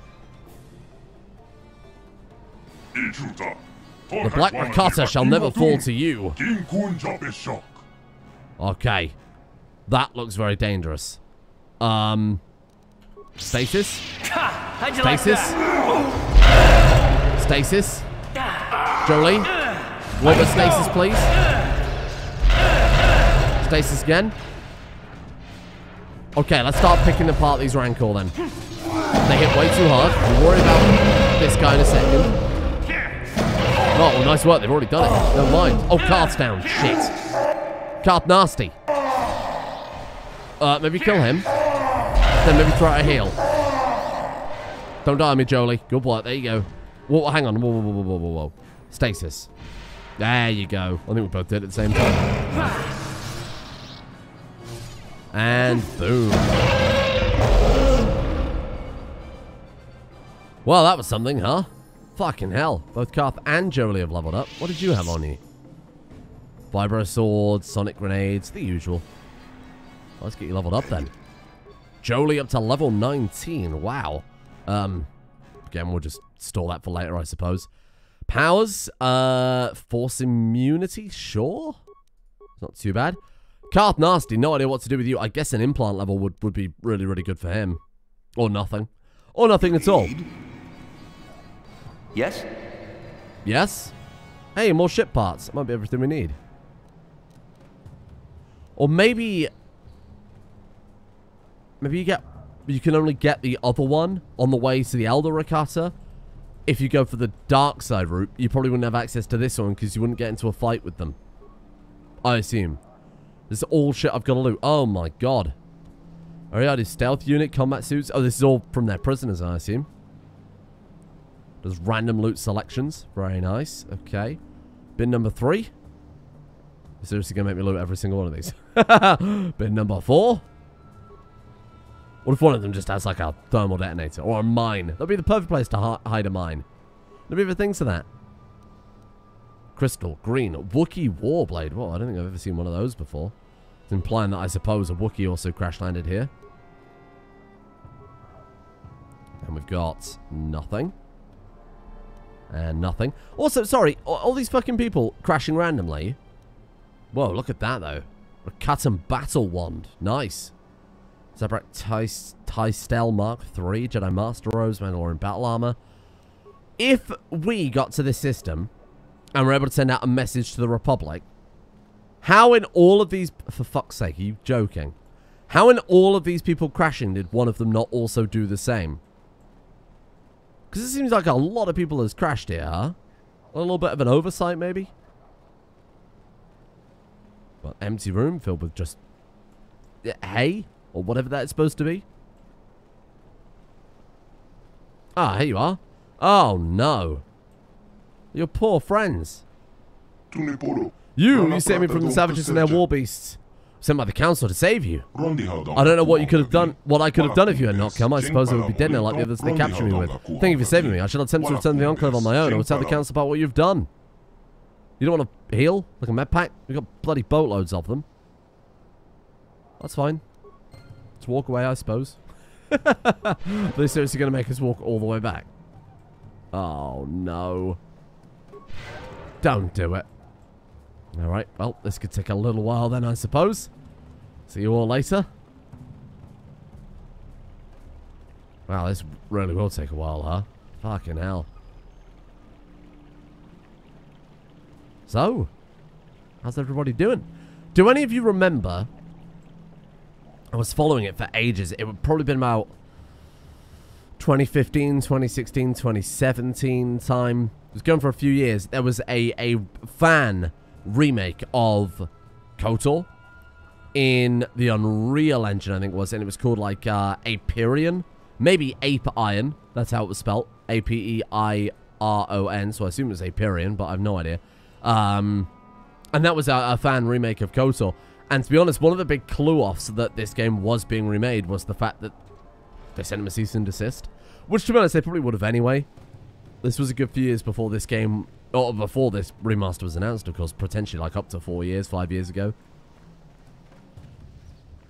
The Black Rakata shall never fall to you. Okay. That looks very dangerous. Stasis? Stasis? Stasis? Jolie? What was stasis, please? Stasis again? Okay, let's start picking apart these Rancor then. They hit way too hard. We'll worry about this guy in a second. Oh, well, nice work. They've already done it. Never mind. Oh, Cart's down. Shit. Cart nasty. Maybe kill him. Then maybe try to heal. Don't die on me, Jolie. Good work. There you go. Whoa, hang on. Whoa, whoa, whoa, whoa, whoa, whoa. Stasis. There you go. I think we both did it at the same time. And boom. Well, that was something, huh? Fucking hell. Both Karth and Jolie have leveled up. What did you have on you? Vibro swords, sonic grenades, the usual. Well, let's get you leveled up then. Jolie up to level 19. Wow. Again, we'll just store that for later, I suppose. Powers, force immunity, sure. Not too bad. Karth nasty, no idea what to do with you. I guess an implant level would be really, really good for him. Or nothing. Or nothing at all. Yes? Yes? Hey, more ship parts. That might be everything we need. Or maybe you can only get the other one on the way to the Elder Rakata. if you go for the dark side route, you probably wouldn't have access to this one because you wouldn't get into a fight with them. I assume. This is all shit I've got to loot. Oh my god. Ariadne's stealth unit, combat suits. Oh, this is all from their prisoners, I assume. There's random loot selections. Very nice. Okay. Bin number 3. You're seriously going to make me loot every single one of these. Bin number 4. What if one of them just has like a thermal detonator? Or a mine? That'd be the perfect place to hide a mine. Nobody ever thinks of that. Crystal, green, Wookiee Warblade. Whoa, I don't think I've ever seen one of those before. It's implying that I suppose a Wookiee also crash landed here. And we've got nothing. And nothing. Also, sorry, all these fucking people crashing randomly. Whoa, look at that, though. A cut and battle wand. Nice. Zabrak Tystel Mark III, Jedi Master Robes, Mandalorian Battle Armor. If we got to this system and we're able to send out a message to the Republic, how in all of these... For fuck's sake, are you joking? How in all of these people crashing did one of them not also do the same? Because it seems like a lot of people has crashed here, huh? A little bit of an oversight, maybe? Well, empty room filled with just... hay? Or whatever that's supposed to be. Ah, here you are. Oh, no. Your poor friends. You saved me from the savages and their war beasts. Sent by the council to save you. I don't know what you could have done. What I could have done if you had not come. I suppose I would be dead now like the others they captured me with. Thank you for saving me. I shall attempt to return to the Enclave on my own. I will tell the council about what you've done. You don't want to heal? Like a med pack? We've got bloody boatloads of them. That's fine. Let's walk away, I suppose. They're seriously going to make us walk all the way back. Oh, no. Don't do it. Alright, well, this could take a little while then, I suppose. See you all later. Wow, this really will take a while, huh? Fucking hell. So, how's everybody doing? Do any of you remember... I was following it for ages. It would probably been about 2015, 2016, 2017 time. It was going for a few years. There was a fan remake of KOTOR in the Unreal Engine, I think it was. And it was called like Apeiron. Maybe Ape Iron. That's how it was spelt. A-P-E-I-R-O-N. So I assume it was Apeiron, but I have no idea. And that was a fan remake of KOTOR. And to be honest, one of the big clue-offs that this game was being remade was the fact that they sent him a cease and desist. Which, to be honest, they probably would have anyway. This was a good few years before this game, or before this remaster was announced, of course, potentially like up to 4 years, 5 years ago.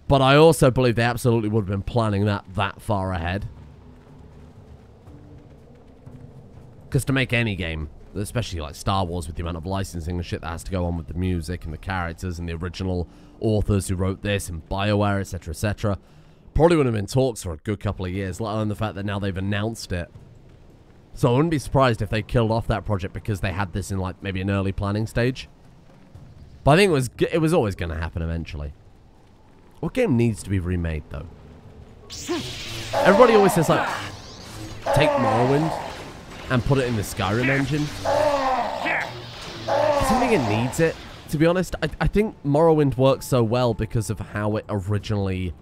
But I also believe they absolutely would have been planning that far ahead. Because to make any game, especially like Star Wars with the amount of licensing and shit that has to go on with the music and the characters and the original authors who wrote this and BioWare, etc., etc., probably would have been talks for a good couple of years, let alone the fact that now they've announced it. So I wouldn't be surprised if they killed off that project because they had this in like maybe an early planning stage. But I think it was always going to happen eventually. What game needs to be remade though? Everybody always says like, take Morrowind and put it in the Skyrim engine. I don't think it needs it, to be honest. I think Morrowind works so well because of how it originally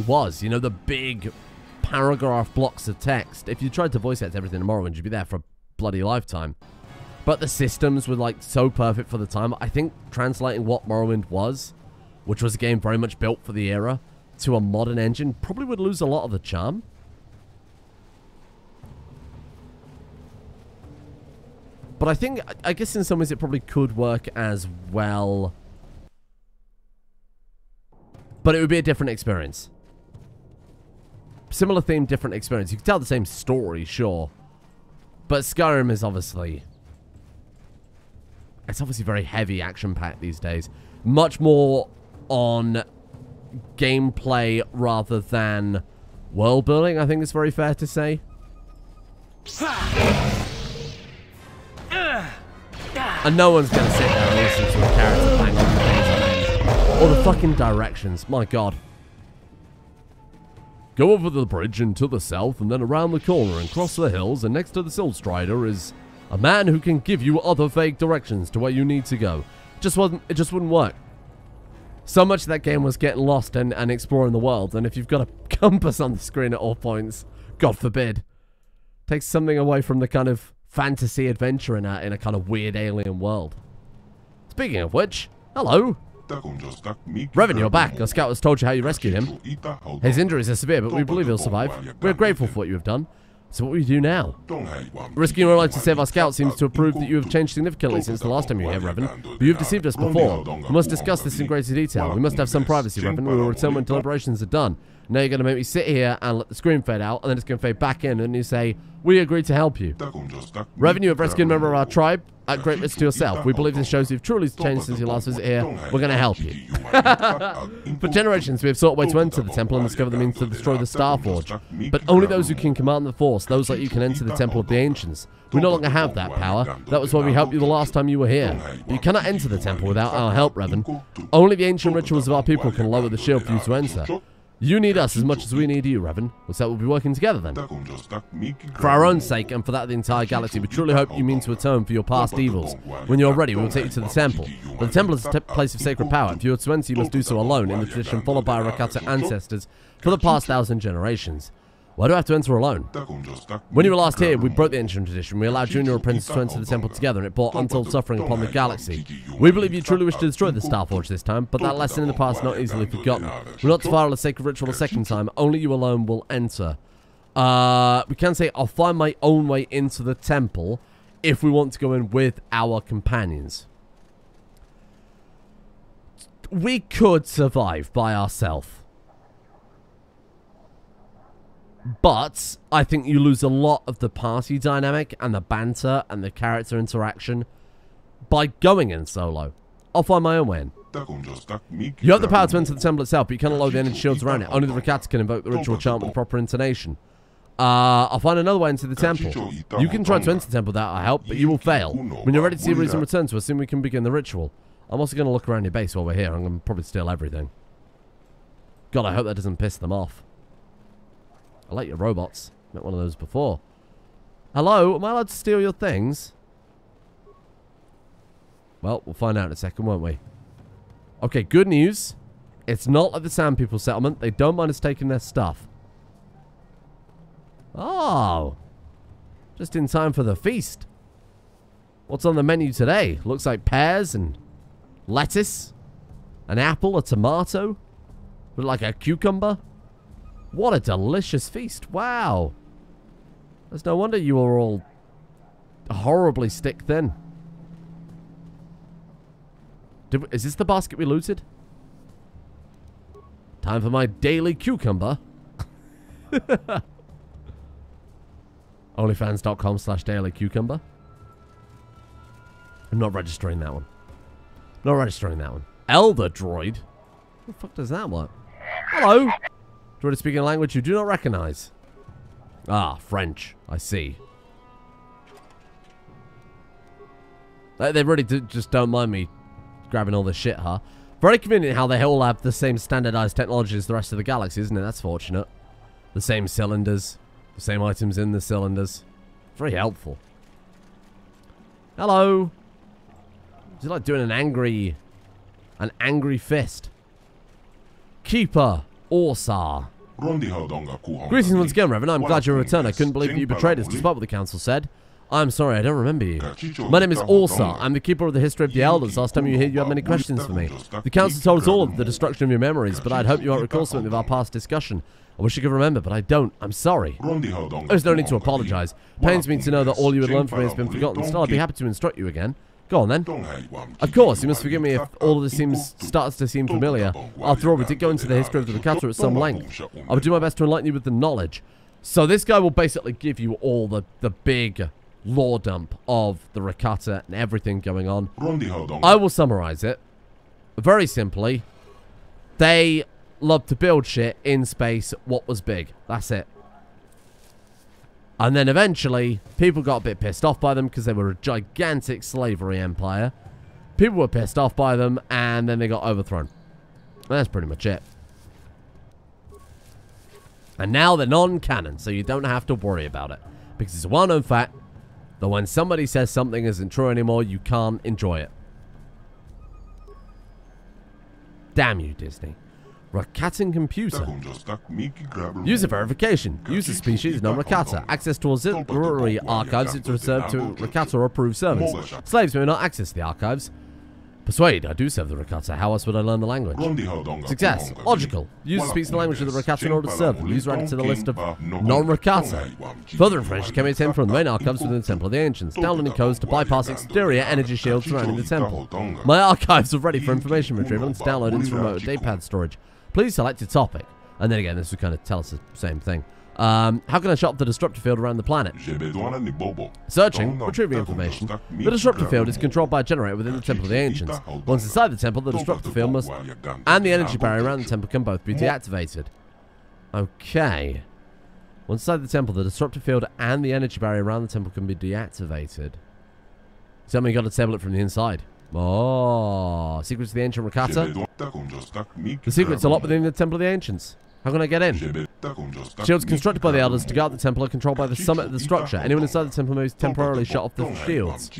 was. You know, the big paragraph blocks of text. If you tried to voice act everything in Morrowind, you'd be there for a bloody lifetime. But the systems were like so perfect for the time. I think translating what Morrowind was, which was a game very much built for the era, to a modern engine probably would lose a lot of the charm. But I guess in some ways it probably could work as well. But it would be a different experience. Similar theme, different experience. You can tell the same story, sure. But Skyrim is obviously... It's obviously very heavy action-packed these days. Much more on gameplay rather than world building, I think it's very fair to say. And no one's going to sit there and listen to a character bang on the or the fucking directions. My god. Go over the bridge and to the south, and then around the corner and cross the hills, and next to the Silstrider is a man who can give you other vague directions to where you need to go. It just wouldn't work. So much of that game was getting lost and exploring the world, and if you've got a compass on the screen at all points, God forbid, takes something away from the kind of fantasy adventure in a kind of weird alien world. Speaking of which, hello. Revan, you're back. Our scout has told you how you rescued him. His injuries are severe, but we believe he'll survive. We're grateful for what you have done. So what will you do now? Risking your life to save our scout seems to have proved that you have changed significantly since the last time you were here, Revan. But you have deceived us before. We must discuss this in greater detail. We must have some privacy, Revan. We will return when deliberations are done. Now you're going to make me sit here and let the screen fade out, and then it's going to fade back in, and you say, we agreed to help you. Revan, you have rescued a member of our tribe at great risk to yourself. We believe this shows you've truly changed since your last visit here. We're going to help you. For generations, we have sought a way to enter the temple and discover the means to destroy the Starforge. But only those who can command the Force, those like you, can enter the Temple of the Ancients. We no longer have that power. That was why we helped you the last time you were here. But you cannot enter the temple without our help, Revan. Only the ancient rituals of our people can lower the shield for you to enter. You need us as much as we need you, Revan. Looks like we'll be working together then. For our own sake, and for that of the entire galaxy, we truly hope you mean to atone for your past evils. When you're ready, we will take you to the temple. But the temple is a place of sacred power. If you are to enter, you must do so alone, in the tradition followed by our Rakata ancestors for the past 1,000 generations. Why do I have to enter alone? When you were last here, we broke the ancient tradition. We allowed junior apprentices to enter the temple together, and it brought untold suffering upon the galaxy. We believe you truly wish to destroy the Starforge this time, but that lesson in the past is not easily forgotten. We're not to fire a sacred ritual a second time. Only you alone will enter. We can say, I'll find my own way into the temple if we want to go in with our companions. We could survive by ourselves. But I think you lose a lot of the party dynamic and the banter and the character interaction by going in solo. I'll find my own way in. You have the power to enter the temple itself, but you cannot load the energy shields around it. Only the Rakata can invoke the ritual chant with the proper intonation. I'll find another way into the temple. You can try to enter the temple without our help, but you will fail. When you're ready to see a reason return to us, soon we can begin the ritual. I'm also going to look around your base while we're here. I'm going to probably steal everything. God, I hope that doesn't piss them off. I like your robots. Met one of those before. Hello? Am I allowed to steal your things? Well, we'll find out in a second, won't we? Okay, good news. It's not like the Sand People settlement. They don't mind us taking their stuff. Oh. Just in time for the feast. What's on the menu today? Looks like pears and lettuce. An apple, a tomato. Like a cucumber. What a delicious feast. Wow. There's no wonder you are all horribly stick thin. Is this the basket we looted? Time for my daily cucumber. Onlyfans.com/dailycucumber. I'm not registering that one. Not registering that one. Elder droid? What the fuck does that work? Hello? Droid speaking a language you do not recognize. Ah, French. I see. They really just don't mind me grabbing all this shit, huh? Very convenient how they all have the same standardized technology as the rest of the galaxy, isn't it? That's fortunate. The same cylinders. The same items in the cylinders. Very helpful. Hello. Is it like doing an angry fist? Keeper Orsar. Greetings once again, Revan. I'm glad you're returned. I couldn't believe that you betrayed us, despite what the council said. I'm sorry, I don't remember you. My name is Orsar. I'm the keeper of the history of the elders. Last time you were here, you had many questions for me. The council told us all of the destruction of your memories, but I'd hope you won't recall something of our past discussion. I wish I could remember, but I don't. I'm sorry. There's no need to apologize. Pains me to know that all you had learned from me has been forgotten. Still, I'd be happy to instruct you again. Go on, then. Of course, you must forgive me if all of this starts to seem familiar. After all, we did go into the history of the Rakata at some length. I will do my best to enlighten you with the knowledge. So this guy will basically give you all the big lore dump of the Rakata and everything going on. I will summarize it. Very simply, they love to build shit in space. What was big? That's it. And then eventually, people got a bit pissed off by them because they were a gigantic slavery empire. People were pissed off by them, and then they got overthrown. That's pretty much it. And now they're non-canon, so you don't have to worry about it. Because it's a well-known fact that when somebody says something isn't true anymore, you can't enjoy it. Damn you, Disney. Rakatan computer. User verification. User species non-Rakata. Access to auxiliary archives is reserved to Rakata or approved servants. Slaves may not access the archives. Persuade. I do serve the Rakata. How else would I learn the language? Success. Logical. User speaks the language of the Rakata in order to serve them. User added to the list of non-Rakata. Further information can be obtained from the main archives within the Temple of the Ancients. Downloading codes to bypass exterior energy shields surrounding the temple. My archives are ready for information retrieval and to download into remote datapad storage. Please select a topic. And then again, this would kind of tell us the same thing. How can I shut off the disruptor field around the planet? Searching, retrieving information. The disruptor field is controlled by a generator within the Temple of the Ancients. Once inside the temple, the disruptor field must and the energy barrier around the temple can both be deactivated. Okay. Once inside the temple, the disruptor field and the energy barrier around the temple can be deactivated. So you got to disable it from the inside. Oh, secrets of the ancient Rakata. The secrets are locked within the Temple of the Ancients. How can I get in? Shields constructed by the elders to guard the temple are controlled by the summit of the structure. Anyone inside the temple may temporarily shut off the shields.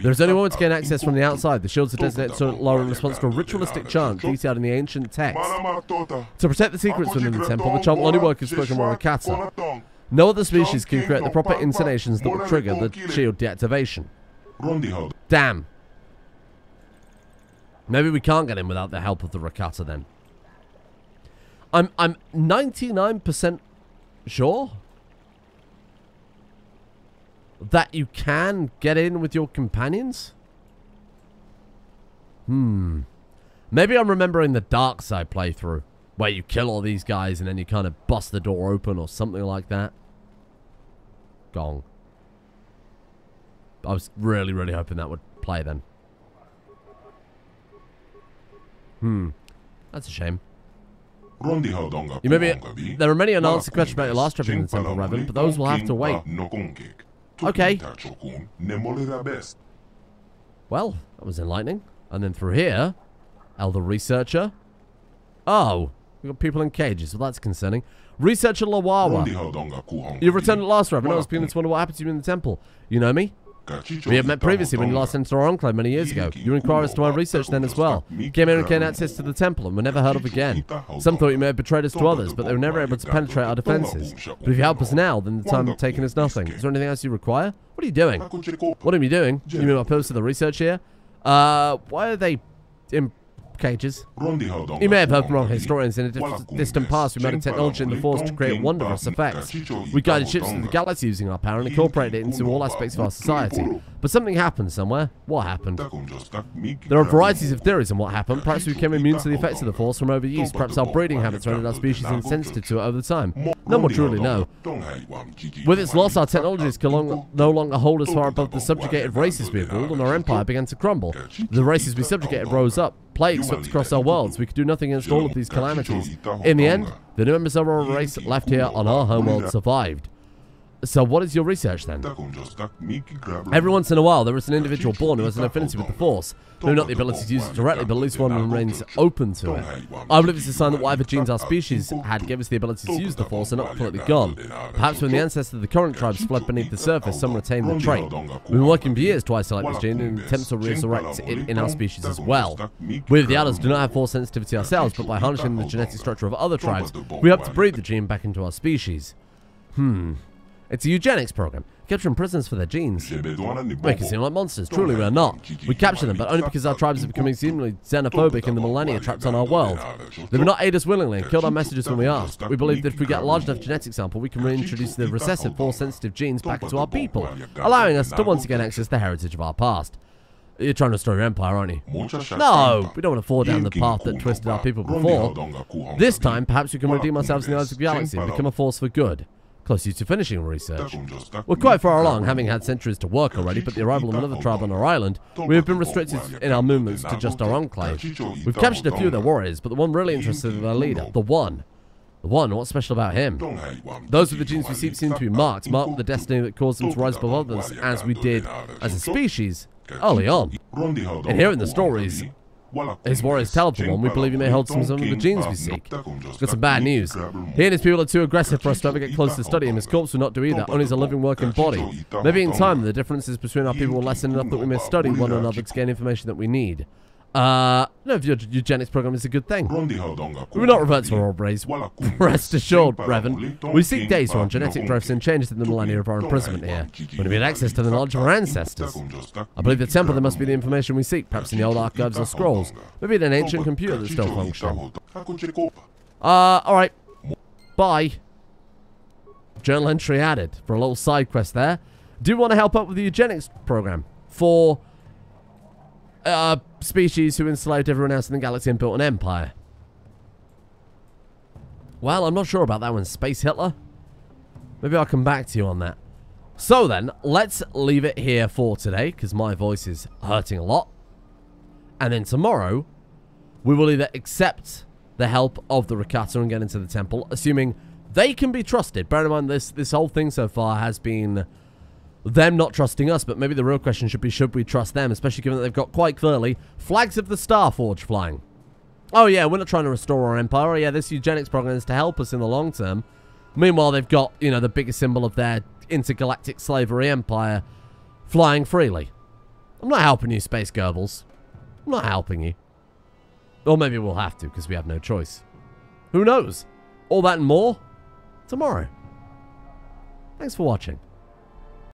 There is only one way to gain access from the outside. The shields are designated to lower in response to a ritualistic chant detailed in the ancient text. To protect the secrets within the temple, the chant will only work if spoken by Rakata. No other species can create the proper intonations that will trigger the shield deactivation. Damn. Maybe we can't get in without the help of the Rakata then. I'm 99% sure that you can get in with your companions. Maybe I'm remembering the Dark Side playthrough, where you kill all these guys and then you kind of bust the door open or something like that. Gong. I was really, really hoping that would play then. That's a shame. You may be, there are many unanswered questions about your last trip in the temple, Reverend, but those will have to wait. Okay. Well, that was enlightening. And then through here, Elder Researcher. Oh, we've got people in cages. Well, that's concerning. Researcher Lawawa. You've returned at last, Reverend. I was beginning to wonder what happened to you in the temple. You know me? We have met previously when you last entered our enclave many years ago. You inquired as to my research then as well. You came here and gained access to the temple and were never heard of again. Some thought you may have betrayed us to others, but they were never able to penetrate our defenses. But if you help us now, then the time taken is nothing. Is there anything else you require? What are you doing? What are you doing? You mean my purpose of the research here? Why are they in cages? You may have heard from wrong historians. In a distant past, we made a technology in the Force to create wondrous effects. We guided ships through the galaxy using our power and incorporated it into all aspects of our society. But something happened somewhere. What happened? There are varieties of theories on what happened. Perhaps we became immune to the effects of the Force from overuse. Perhaps our breeding habits rendered our species insensitive to it over time. No one will truly know. With its loss, our technologies can no longer hold us far above the subjugated races we had ruled, and our empire began to crumble. The races we subjugated rose up. Plagues swept across our worlds. We could do nothing against all of these calamities. In the end, the new members of our race left here on our homeworld survived. So what is your research then? Every once in a while, there is an individual born who has an affinity with the Force. Maybe not the ability to use it directly, but at least one remains open to it. I believe it's a sign that whatever genes our species had gave us the ability to use the Force are not completely gone. Perhaps when the ancestors of the current tribes fled beneath the surface, some retained the trait. We've been working for years to isolate this gene and attempt to resurrect it in our species as well. We, the Adults, do not have Force sensitivity ourselves, but by harnessing the genetic structure of other tribes, we hope to breed the gene back into our species. It's a eugenics program. Capturing prisoners for their genes. Make us seem like monsters. Truly, we are not. We capture them, but only because our tribes are becoming seemingly xenophobic in the millennia trapped on our world. They will not aid us willingly and killed our messages when we asked. We believe that if we get a large enough genetic sample, we can reintroduce the recessive, Force-sensitive genes back into our people, allowing us to once again access the heritage of our past. You're trying to restore your empire, aren't you? No, we don't want to fall down the path that twisted our people before. This time, perhaps we can redeem ourselves in the eyes of the galaxy and become a force for good. Closer to finishing research. We're quite far along, having had centuries to work already, but the arrival of another tribe on our island, we have been restricted in our movements to just our enclave. We've captured a few of their warriors, but the one really interested in their leader, the One. The One, what's special about him? Those with the genes we seek seem to be marked with the destiny that caused them to rise above others, as we did as a species early on. And hearing the stories His warriors tell everyone we believe he may hold some of the genes we seek. Got some bad news. He and his people are too aggressive for us to ever get close to study him. His corpse will not do either, only as a living working body. Maybe in time the differences between our people will lessen enough that we may study one another to gain information that we need. No, if your eugenics program is a good thing. We will not revert to our old ways. Rest assured, Revan. We seek data on genetic drives and changes in the millennia of our imprisonment here. When we had access to the knowledge of our ancestors. I believe the temple there must be the information we seek, perhaps in the old archives or scrolls. Maybe in an ancient computer that's still functioning. Alright. Bye. Journal entry added for a little side quest there. Do want to help out with the eugenics program for species who enslaved everyone else in the galaxy and built an empire. Well, I'm not sure about that one. Space Hitler? Maybe I'll come back to you on that. So then, let's leave it here for today, because my voice is hurting a lot. And then tomorrow, we will either accept the help of the Rakata and get into the temple, assuming they can be trusted. Bear in mind, this whole thing so far has been them not trusting us, but maybe the real question should be, should we trust them, especially given that they've got quite clearly flags of the Starforge flying. Oh yeah, we're not trying to restore our empire. Oh yeah, this eugenics program is to help us in the long term. Meanwhile, they've got, you know, the biggest symbol of their intergalactic slavery empire flying freely. I'm not helping you, Space Goebbels. I'm not helping you. Or maybe we'll have to, because we have no choice. Who knows? All that and more tomorrow. Thanks for watching.